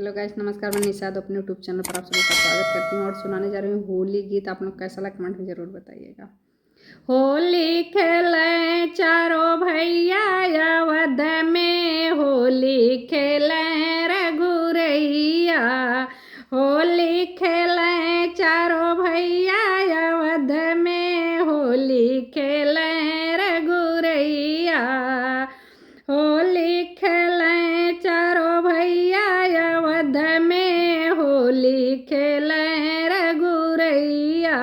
Hello guys, नमस्कार। मैं निषाद अपने यूट्यूब चैनल पर आप सभी का स्वागत करती हूँ और सुनाने जा रही हूँ होली गीत। आप लोग कैसा लगा कमेंट में जरूर बताइएगा। होली खेले चारों भैया अवध में, होली खेले रघुरैया। होली खेले चारों भैया अवध में, होली खेले रघुरैया। होली खेले चारों भैया अवध में, होली खेले रघुरैया।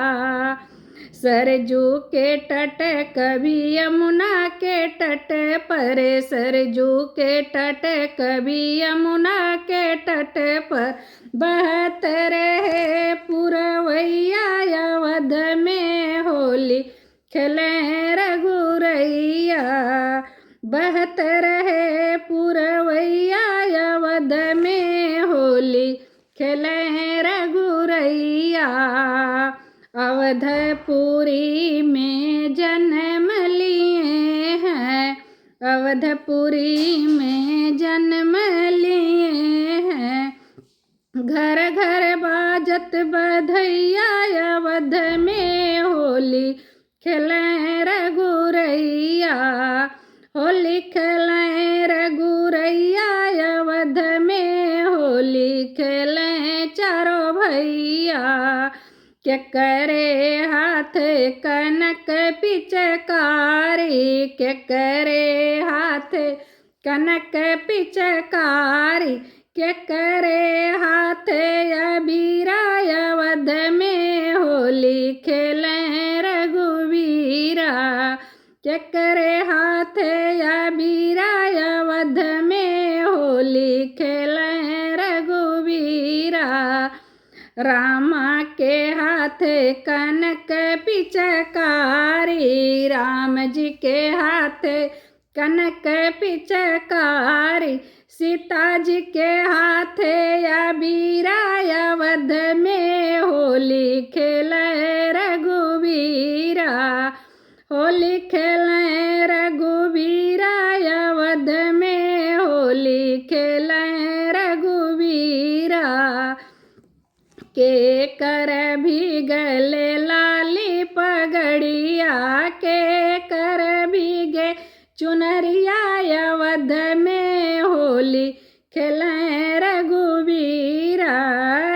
सरजू के तट कभी यमुना के तट पर, सरजू के तट कभी यमुना के तट पर, बहत रहे पुरवैया अवध में, होली खेले रघुरैया। बहत रहे पुरवैया अवध में, होली खेले रघुरैया। अवधपुरी में जन्म लिए हैं, अवधपुरी में जन्म लिए हैं। घर घर बाजत बधैया अवध में, होली खेले रघुरैया। होली खेले रघुरैया अवध में, होली खेले चारों भैया। के करे हाथ कनक पिचकारी, के करे हाथ कनक पिचकारी, के करे हाथ अबीरा अवध में, होली खेले रघुवीरा। के करे हाथ अबीरा अवध में, होली खेले रघुवीरा। रामा के हाथ कनक पिचकारी, राम जी के हाथ कनक पिचकारी, सीता जी के हाथ अबीरा अवध में, होली खेले रघुवीरा। होली खेले रघुवीरा अवध में, होली खेले रघुवीरा। के कर भी गले लाली पगड़िया, के कर भी गे चुनरिया अवध में, होली खेले रघुवीरा।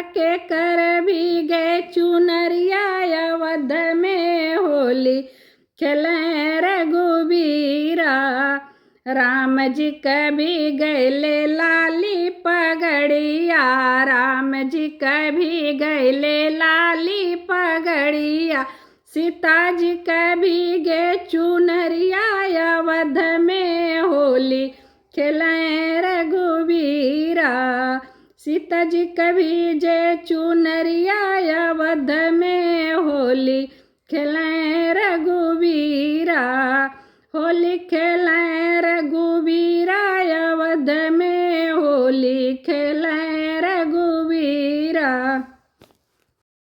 के कर भी गे चुनरिया अवध में, होली खेले रघुवीरा। राम जी कभी गैले लाली पगड़िया, राम जी कभी गैले लाली पगड़िया, सीता जी कभी गे चुनरिया अवध में, होली खेले रघुवीरा। सीता जी कभी जे चुनरिया अवध में, होली खेले रघुवीरा। होली खेले रघुवीरा अवध में, होली खेले